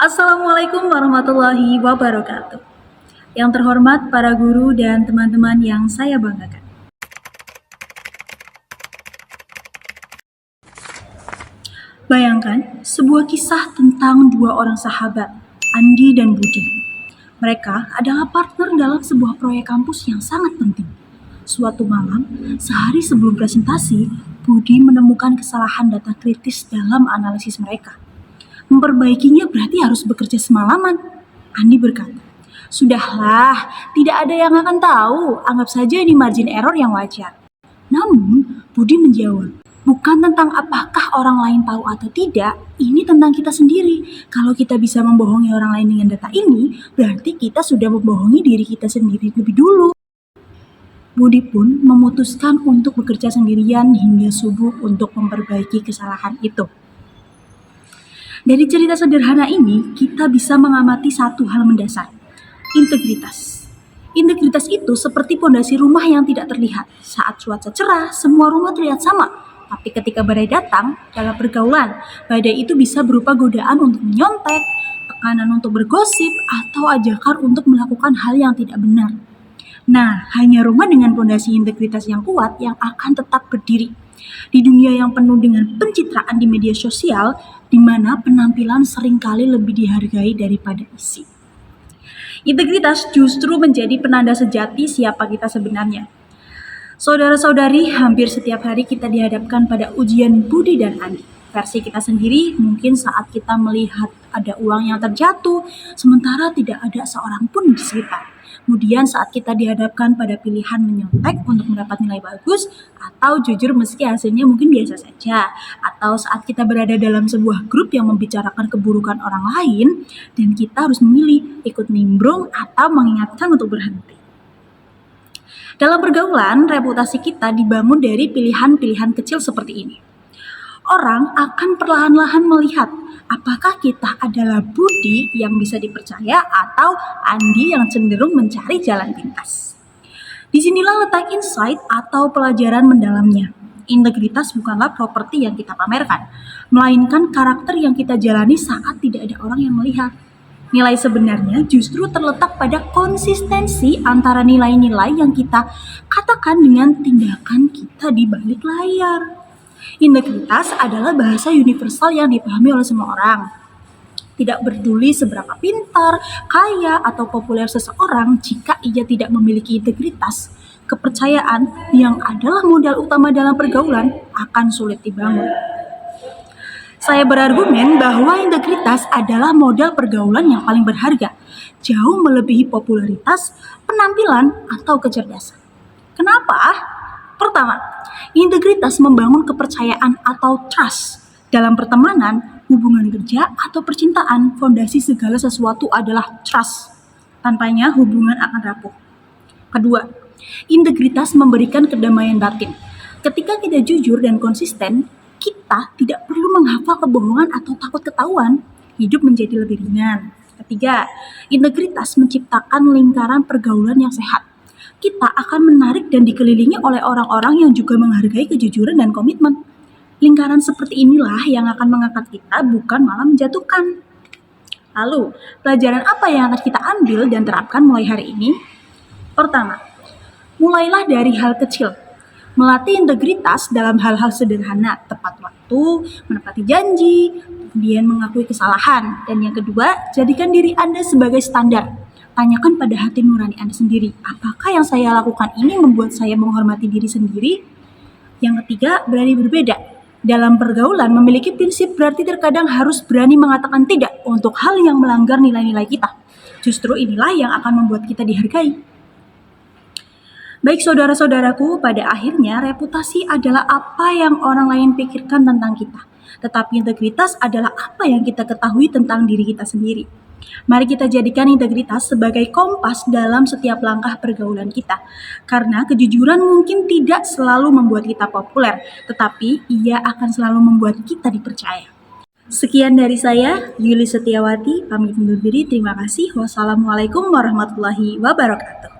Assalamualaikum warahmatullahi wabarakatuh. Yang terhormat para guru dan teman-teman yang saya banggakan. Bayangkan sebuah kisah tentang dua orang sahabat, Andi dan Budi. Mereka adalah partner dalam sebuah proyek kampus yang sangat penting. Suatu malam, sehari sebelum presentasi, Budi menemukan kesalahan data kritis dalam analisis mereka. Memperbaikinya berarti harus bekerja semalaman. Andi berkata, "Sudahlah, tidak ada yang akan tahu. Anggap saja ini margin error yang wajar." Namun, Budi menjawab, "Bukan tentang apakah orang lain tahu atau tidak, ini tentang kita sendiri. Kalau kita bisa membohongi orang lain dengan data ini, berarti kita sudah membohongi diri kita sendiri lebih dulu." Budi pun memutuskan untuk bekerja sendirian hingga subuh untuk memperbaiki kesalahan itu. Dari cerita sederhana ini, kita bisa mengamati satu hal mendasar, integritas. Integritas itu seperti pondasi rumah yang tidak terlihat. Saat cuaca cerah, semua rumah terlihat sama. Tapi ketika badai datang, dalam pergaulan, badai itu bisa berupa godaan untuk menyontek, tekanan untuk bergosip, atau ajakan untuk melakukan hal yang tidak benar. Nah, hanya rumah dengan pondasi integritas yang kuat yang akan tetap berdiri. Di dunia yang penuh dengan pencitraan di media sosial, di mana penampilan seringkali lebih dihargai daripada isi. Integritas justru menjadi penanda sejati siapa kita sebenarnya. Saudara-saudari, hampir setiap hari kita dihadapkan pada ujian Budi dan Andi. Versi kita sendiri mungkin saat kita melihat ada uang yang terjatuh, sementara tidak ada seorang pun di sekitar. Kemudian saat kita dihadapkan pada pilihan menyontek untuk mendapat nilai bagus, atau jujur meski hasilnya mungkin biasa saja, atau saat kita berada dalam sebuah grup yang membicarakan keburukan orang lain, dan kita harus memilih ikut nimbrung atau mengingatkan untuk berhenti. Dalam pergaulan, reputasi kita dibangun dari pilihan-pilihan kecil seperti ini. Orang akan perlahan-lahan melihat apakah kita adalah Budi yang bisa dipercaya atau Andi yang cenderung mencari jalan pintas. Disinilah letak insight atau pelajaran mendalamnya. Integritas bukanlah properti yang kita pamerkan, melainkan karakter yang kita jalani saat tidak ada orang yang melihat. Nilai sebenarnya justru terletak pada konsistensi antara nilai-nilai yang kita katakan dengan tindakan kita di balik layar. Integritas adalah bahasa universal yang dipahami oleh semua orang. Tidak peduli seberapa pintar, kaya, atau populer seseorang, jika ia tidak memiliki integritas, kepercayaan yang adalah modal utama dalam pergaulan akan sulit dibangun. Saya berargumen bahwa integritas adalah modal pergaulan yang paling berharga, jauh melebihi popularitas, penampilan, atau kecerdasan. Kenapa? Pertama, integritas membangun kepercayaan atau trust. Dalam pertemanan, hubungan kerja, atau percintaan, fondasi segala sesuatu adalah trust. Tanpanya, hubungan akan rapuh. Kedua, integritas memberikan kedamaian batin. Ketika kita jujur dan konsisten, kita tidak perlu menghafal kebohongan atau takut ketahuan. Hidup menjadi lebih ringan. Ketiga, integritas menciptakan lingkaran pergaulan yang sehat. Kita akan menarik dan dikelilingi oleh orang-orang yang juga menghargai kejujuran dan komitmen. Lingkaran seperti inilah yang akan mengangkat kita, bukan malah menjatuhkan. Lalu, pelajaran apa yang akan kita ambil dan terapkan mulai hari ini? Pertama, mulailah dari hal kecil. Melatih integritas dalam hal-hal sederhana, tepat waktu, menepati janji, kemudian mengakui kesalahan. Dan yang kedua, jadikan diri Anda sebagai standar. Tanyakan pada hati nurani Anda sendiri, apakah yang saya lakukan ini membuat saya menghormati diri sendiri? Yang ketiga, berani berbeda. Dalam pergaulan, memiliki prinsip berarti terkadang harus berani mengatakan tidak untuk hal yang melanggar nilai-nilai kita. Justru inilah yang akan membuat kita dihargai. Baik saudara-saudaraku, pada akhirnya reputasi adalah apa yang orang lain pikirkan tentang kita. Tetapi integritas adalah apa yang kita ketahui tentang diri kita sendiri. Mari kita jadikan integritas sebagai kompas dalam setiap langkah pergaulan kita. Karena kejujuran mungkin tidak selalu membuat kita populer, tetapi ia akan selalu membuat kita dipercaya. Sekian dari saya, Yuli Setiawati, pamit undur diri. Terima kasih. Wassalamualaikum warahmatullahi wabarakatuh.